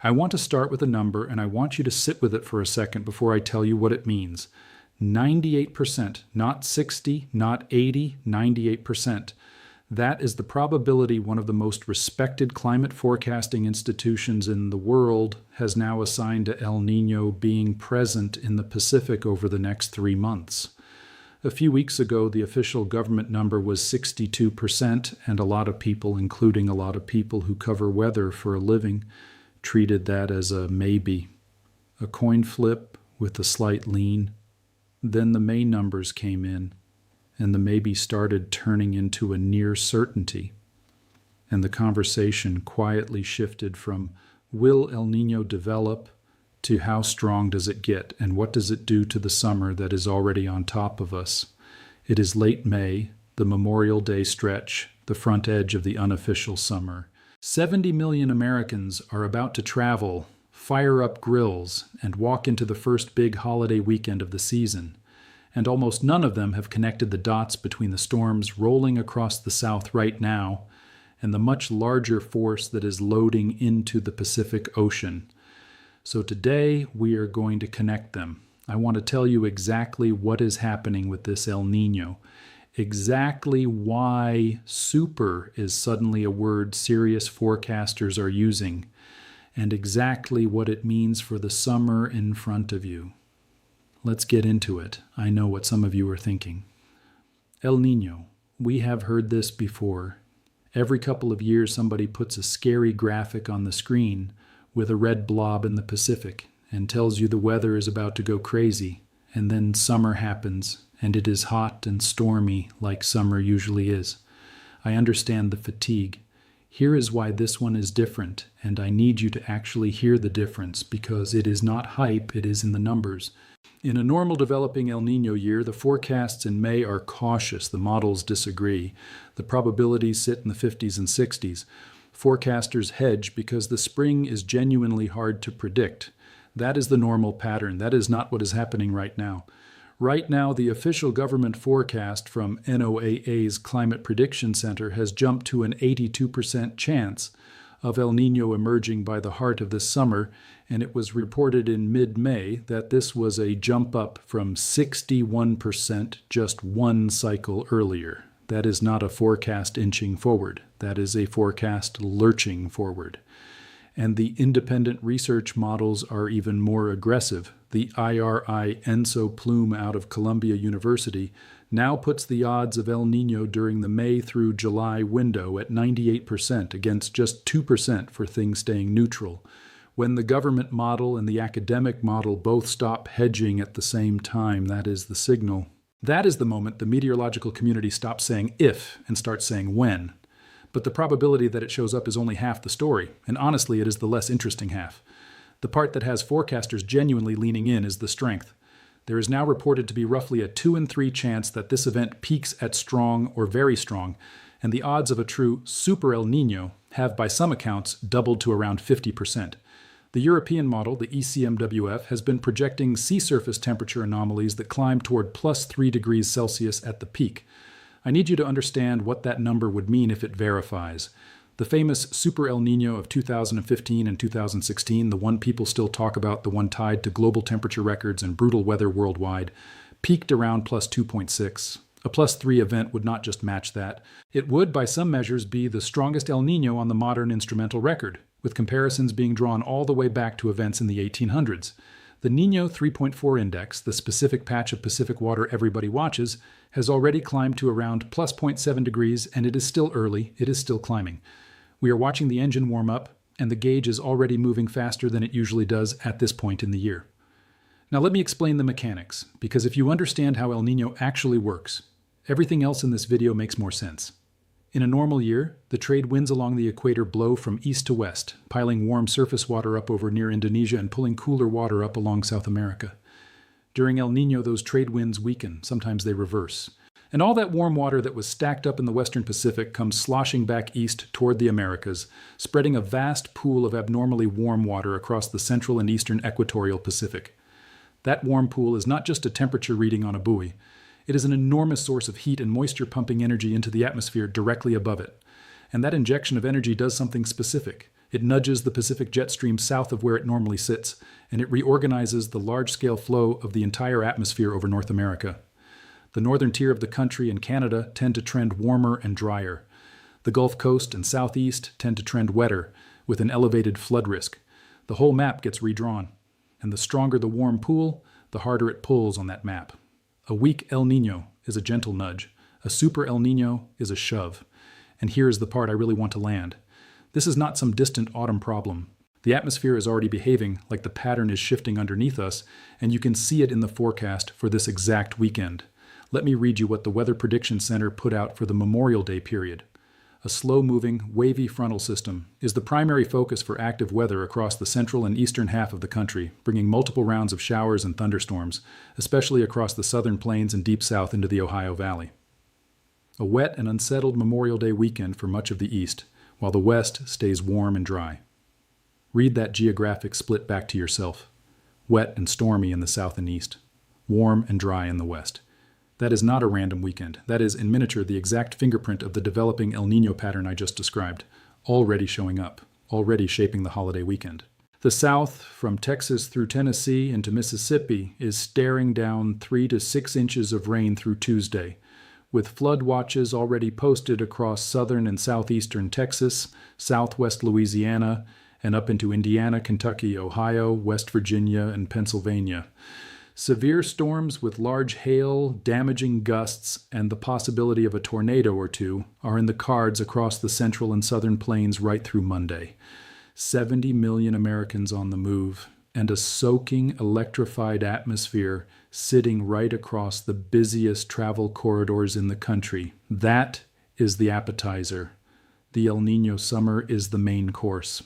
I want to start with a number, and I want you to sit with it for a second before I tell you what it means. 98%, not 60, not 80, 98%. That is the probability one of the most respected climate forecasting institutions in the world has now assigned to El Niño being present in the Pacific over the next 3 months. A few weeks ago, the official government number was 62%, and a lot of people, including a lot of people who cover weather for a living, treated that as a maybe. A coin flip with a slight lean. Then the May numbers came in, and the maybe started turning into a near certainty. And the conversation quietly shifted from, will El Niño develop, to how strong does it get, and what does it do to the summer that is already on top of us? It is late May, the Memorial Day stretch, the front edge of the unofficial summer. 70 million Americans are about to travel, fire up grills, and walk into the first big holiday weekend of the season. And almost none of them have connected the dots between the storms rolling across the South right now and the much larger force that is loading into the Pacific Ocean. So today we are going to connect them. I want to tell you exactly what is happening with this El Niño, exactly why super is suddenly a word serious forecasters are using, and exactly what it means for the summer in front of you. Let's get into it. I know what some of you are thinking. El Niño. We have heard this before. Every couple of years somebody puts a scary graphic on the screen with a red blob in the Pacific and tells you the weather is about to go crazy, and then summer happens and it is hot and stormy like summer usually is. I understand the fatigue. Here is why this one is different, and I need you to actually hear the difference because it is not hype, it is in the numbers. In a normal developing El Niño year, the forecasts in May are cautious. The models disagree. The probabilities sit in the 50s and 60s. Forecasters hedge because the spring is genuinely hard to predict. That is the normal pattern. That is not what is happening right now. Right now, the official government forecast from NOAA's Climate Prediction Center has jumped to an 82% chance of El Niño emerging by the heart of this summer, and it was reported in mid-May that this was a jump up from 61% just one cycle earlier. That is not a forecast inching forward. That is a forecast lurching forward. And the independent research models are even more aggressive. The IRI ENSO plume out of Columbia University now puts the odds of El Niño during the May through July window at 98% against just 2% for things staying neutral. When the government model and the academic model both stop hedging at the same time, that is the signal. That is the moment the meteorological community stops saying if and starts saying when. But the probability that it shows up is only half the story, and honestly it is the less interesting half. The part that has forecasters genuinely leaning in is the strength. There is now reported to be roughly a 2 in 3 chance that this event peaks at strong or very strong, and the odds of a true super El Niño have by some accounts doubled to around 50%. The European model, the ECMWF, has been projecting sea surface temperature anomalies that climb toward plus 3 degrees Celsius at the peak. I need you to understand what that number would mean if it verifies. The famous Super El Niño of 2015 and 2016, the one people still talk about, the one tied to global temperature records and brutal weather worldwide, peaked around plus 2.6. A plus 3 event would not just match that. It would, by some measures, be the strongest El Niño on the modern instrumental record, with comparisons being drawn all the way back to events in the 1800s. The Niño 3.4 index, the specific patch of Pacific water everybody watches, has already climbed to around plus 0.7 degrees, and it is still early, it is still climbing. We are watching the engine warm up, and the gauge is already moving faster than it usually does at this point in the year. Now let me explain the mechanics, because if you understand how El Niño actually works, everything else in this video makes more sense. In a normal year, the trade winds along the equator blow from east to west, piling warm surface water up over near Indonesia and pulling cooler water up along South America. During El Niño, those trade winds weaken, sometimes they reverse. And all that warm water that was stacked up in the western Pacific comes sloshing back east toward the Americas, spreading a vast pool of abnormally warm water across the central and eastern equatorial Pacific. That warm pool is not just a temperature reading on a buoy. It is an enormous source of heat and moisture pumping energy into the atmosphere directly above it. And that injection of energy does something specific. It nudges the Pacific jet stream south of where it normally sits, and it reorganizes the large-scale flow of the entire atmosphere over North America. The northern tier of the country and Canada tend to trend warmer and drier. The Gulf Coast and Southeast tend to trend wetter, with an elevated flood risk. The whole map gets redrawn, and the stronger the warm pool, the harder it pulls on that map. A weak El Niño is a gentle nudge. A super El Niño is a shove. And here is the part I really want to land. This is not some distant autumn problem. The atmosphere is already behaving like the pattern is shifting underneath us, and you can see it in the forecast for this exact weekend. Let me read you what the Weather Prediction Center put out for the Memorial Day period. A slow-moving, wavy frontal system is the primary focus for active weather across the central and eastern half of the country, bringing multiple rounds of showers and thunderstorms, especially across the southern plains and deep south into the Ohio Valley. A wet and unsettled Memorial Day weekend for much of the east, while the west stays warm and dry. Read that geographic split back to yourself. Wet and stormy in the south and east. Warm and dry in the west. That is not a random weekend. That is, in miniature, the exact fingerprint of the developing El Niño pattern I just described, already showing up, already shaping the holiday weekend. The South, from Texas through Tennessee into Mississippi, is staring down 3 to 6 inches of rain through Tuesday, with flood watches already posted across southern and southeastern Texas, southwest Louisiana, and up into Indiana, Kentucky, Ohio, West Virginia, and Pennsylvania. Severe storms with large hail, damaging gusts, and the possibility of a tornado or two are in the cards across the central and southern plains right through Monday. 70 million Americans on the move, and a soaking, electrified atmosphere sitting right across the busiest travel corridors in the country. That is the appetizer. The El Niño summer is the main course.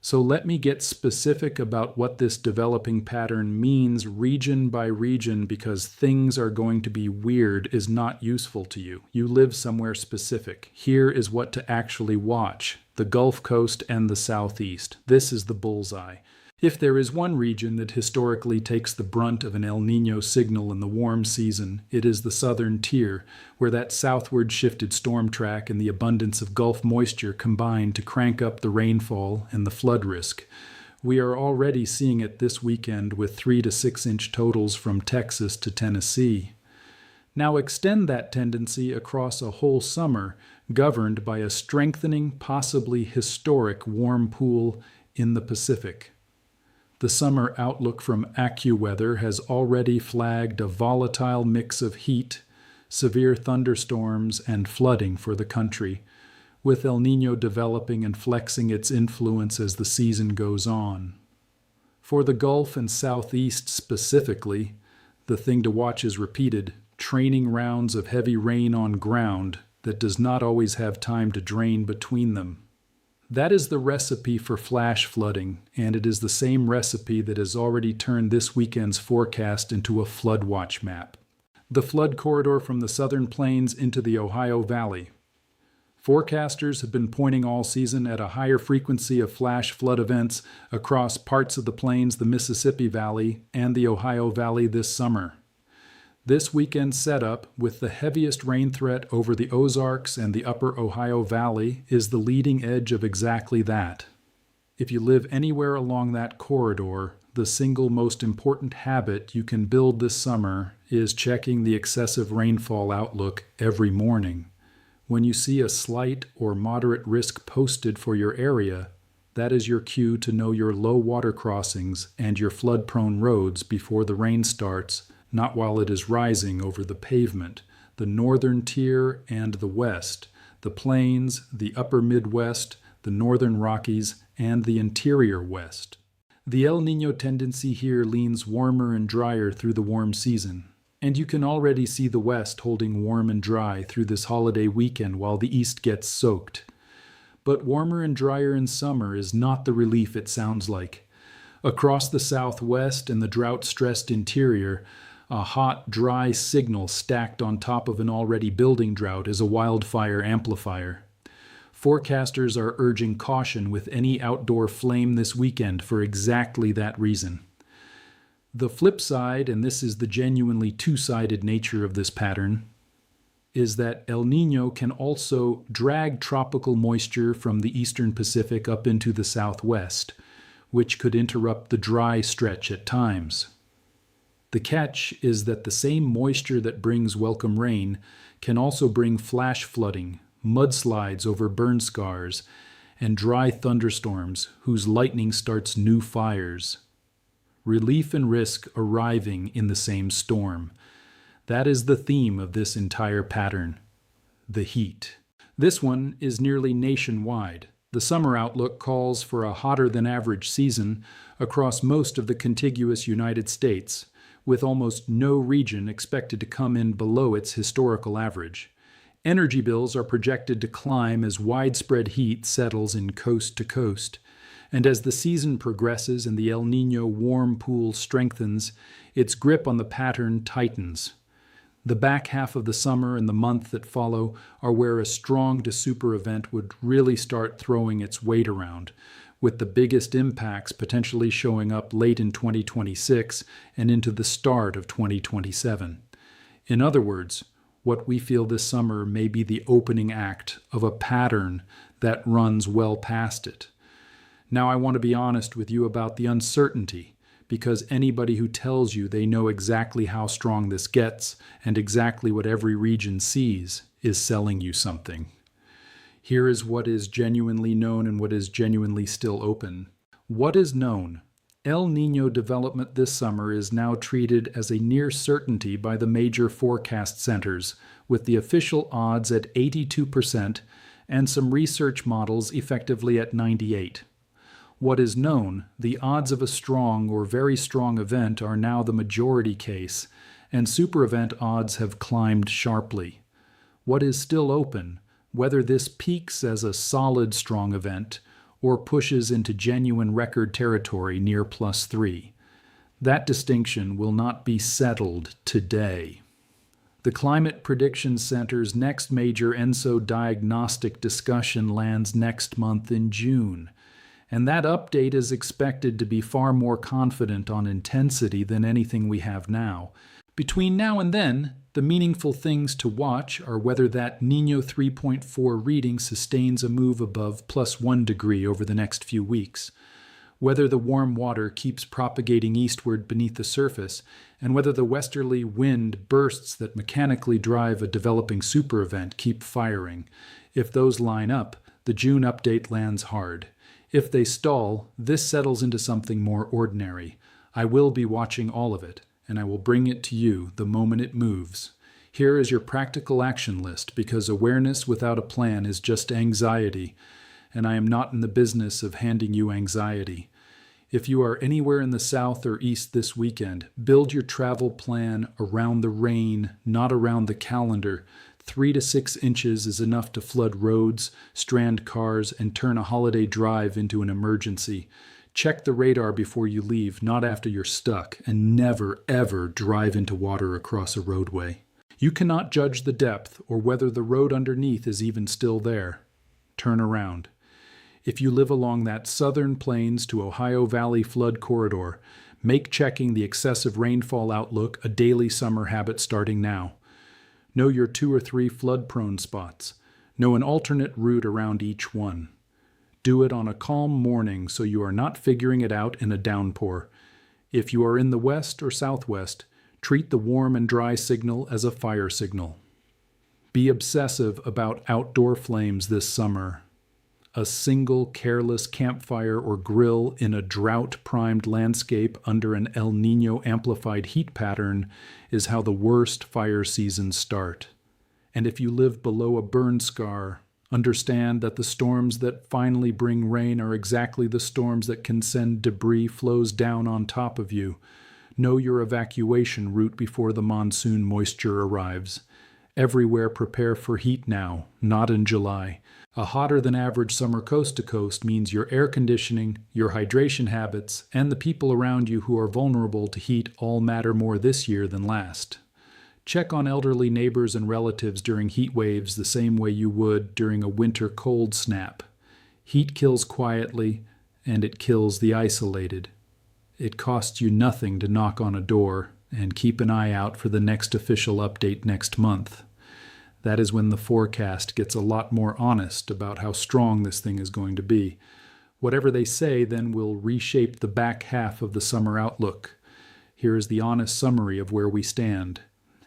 So let me get specific about what this developing pattern means region by region, because things are going to be weird is not useful to you. You live somewhere specific. Here is what to actually watch. The Gulf Coast and the Southeast. This is the bullseye. If there is one region that historically takes the brunt of an El Niño signal in the warm season, it is the southern tier, where that southward shifted storm track and the abundance of Gulf moisture combine to crank up the rainfall and the flood risk. We are already seeing it this weekend with 3 to 6 inch totals from Texas to Tennessee. Now extend that tendency across a whole summer, governed by a strengthening, possibly historic warm pool in the Pacific. The summer outlook from AccuWeather has already flagged a volatile mix of heat, severe thunderstorms, and flooding for the country, with El Niño developing and flexing its influence as the season goes on. For the Gulf and Southeast specifically, the thing to watch is repeated, training rounds of heavy rain on ground that does not always have time to drain between them. That is the recipe for flash flooding, and it is the same recipe that has already turned this weekend's forecast into a flood watch map. The flood corridor from the southern plains into the Ohio Valley. Forecasters have been pointing all season at a higher frequency of flash flood events across parts of the plains, the Mississippi Valley, and the Ohio Valley this summer. This weekend's setup, with the heaviest rain threat over the Ozarks and the upper Ohio Valley, is the leading edge of exactly that. If you live anywhere along that corridor, the single most important habit you can build this summer is checking the excessive rainfall outlook every morning. When you see a slight or moderate risk posted for your area, that is your cue to know your low water crossings and your flood-prone roads before the rain starts, not while it is rising over the pavement, the northern tier and the west, the plains, the upper Midwest, the northern Rockies, and the interior west. The El Niño tendency here leans warmer and drier through the warm season, and you can already see the west holding warm and dry through this holiday weekend while the east gets soaked. But warmer and drier in summer is not the relief it sounds like. Across the southwest and the drought-stressed interior, a hot, dry signal stacked on top of an already building drought is a wildfire amplifier. Forecasters are urging caution with any outdoor flame this weekend for exactly that reason. The flip side, and this is the genuinely two-sided nature of this pattern, is that El Niño can also drag tropical moisture from the eastern Pacific up into the southwest, which could interrupt the dry stretch at times. The catch is that the same moisture that brings welcome rain can also bring flash flooding, mudslides over burn scars, and dry thunderstorms whose lightning starts new fires. Relief and risk arriving in the same storm. That is the theme of this entire pattern, the heat. This one is nearly nationwide. The summer outlook calls for a hotter than average season across most of the contiguous United States, with almost no region expected to come in below its historical average. Energy bills are projected to climb as widespread heat settles in coast to coast, and as the season progresses and the El Niño warm pool strengthens, its grip on the pattern tightens. The back half of the summer and the month that follow are where a strong to super event would really start throwing its weight around, with the biggest impacts potentially showing up late in 2026 and into the start of 2027. In other words, what we feel this summer may be the opening act of a pattern that runs well past it. Now I want to be honest with you about the uncertainty, because anybody who tells you they know exactly how strong this gets and exactly what every region sees is selling you something. Here is what is genuinely known and what is genuinely still open. What is known? El Niño development this summer is now treated as a near certainty by the major forecast centers, with the official odds at 82% and some research models effectively at 98%. What is known, the odds of a strong or very strong event are now the majority case, and super event odds have climbed sharply. What is still open, whether this peaks as a solid strong event or pushes into genuine record territory near +3. That distinction will not be settled today. The Climate Prediction Center's next major ENSO diagnostic discussion lands next month in June, and that update is expected to be far more confident on intensity than anything we have now. Between now and then, the meaningful things to watch are whether that Niño 3.4 reading sustains a move above +1 degree over the next few weeks, whether the warm water keeps propagating eastward beneath the surface, and whether the westerly wind bursts that mechanically drive a developing super event keep firing. If those line up, the June update lands hard. If they stall, this settles into something more ordinary. I will be watching all of it, and I will bring it to you the moment it moves. Here is your practical action list, because awareness without a plan is just anxiety, and I am not in the business of handing you anxiety. If you are anywhere in the south or east this weekend, build your travel plan around the rain, not around the calendar. 3 to 6 inches is enough to flood roads, strand cars, and turn a holiday drive into an emergency. Check the radar before you leave, not after you're stuck, and never, ever drive into water across a roadway. You cannot judge the depth or whether the road underneath is even still there. Turn around. If you live along that southern plains to Ohio Valley flood corridor, make checking the excessive rainfall outlook a daily summer habit starting now. Know your 2 or 3 flood-prone spots. Know an alternate route around each one. Do it on a calm morning so you are not figuring it out in a downpour. If you are in the west or southwest, treat the warm and dry signal as a fire signal. Be obsessive about outdoor flames this summer. A single careless campfire or grill in a drought-primed landscape under an El Niño amplified heat pattern is how the worst fire seasons start. And if you live below a burn scar, understand that the storms that finally bring rain are exactly the storms that can send debris flows down on top of you. Know your evacuation route before the monsoon moisture arrives. Everywhere prepare for heat now, not in July. A hotter than average summer coast to coast means your air conditioning, your hydration habits, and the people around you who are vulnerable to heat all matter more this year than last. Check on elderly neighbors and relatives during heat waves the same way you would during a winter cold snap. Heat kills quietly, and it kills the isolated. It costs you nothing to knock on a door and keep an eye out for the next official update next month. That is when the forecast gets a lot more honest about how strong this thing is going to be. Whatever they say then will reshape the back half of the summer outlook. Here is the honest summary of where we stand.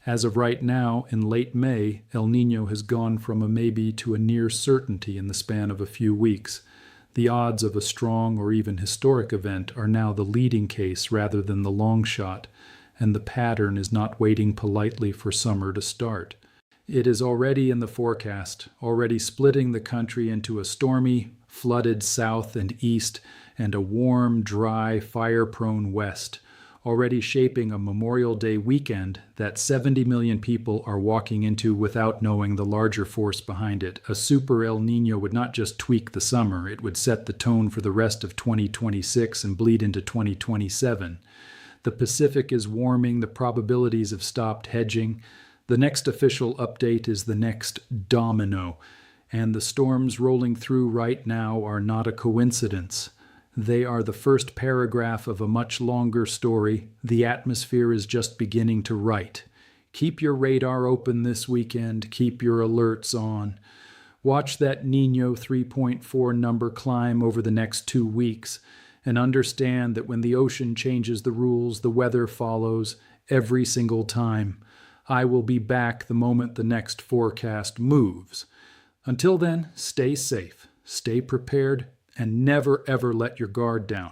As of right now, in late May, El Niño has gone from a maybe to a near certainty in the span of a few weeks. The odds of a strong or even historic event are now the leading case rather than the long shot, and the pattern is not waiting politely for summer to start. It is already in the forecast, already splitting the country into a stormy, flooded south and east, and a warm, dry, fire-prone west, already shaping a Memorial Day weekend that 70 million people are walking into without knowing the larger force behind it. A super El Niño would not just tweak the summer, it would set the tone for the rest of 2026 and bleed into 2027. The Pacific is warming, the probabilities have stopped hedging. The next official update is the next domino, and the storms rolling through right now are not a coincidence. They are the first paragraph of a much longer story. The atmosphere is just beginning to write. Keep your radar open this weekend. Keep your alerts on. Watch that Niño 3.4 number climb over the next 2 weeks, and understand that when the ocean changes the rules, the weather follows every single time. I will be back the moment the next forecast moves. Until then, stay safe, stay prepared, and never ever let your guard down.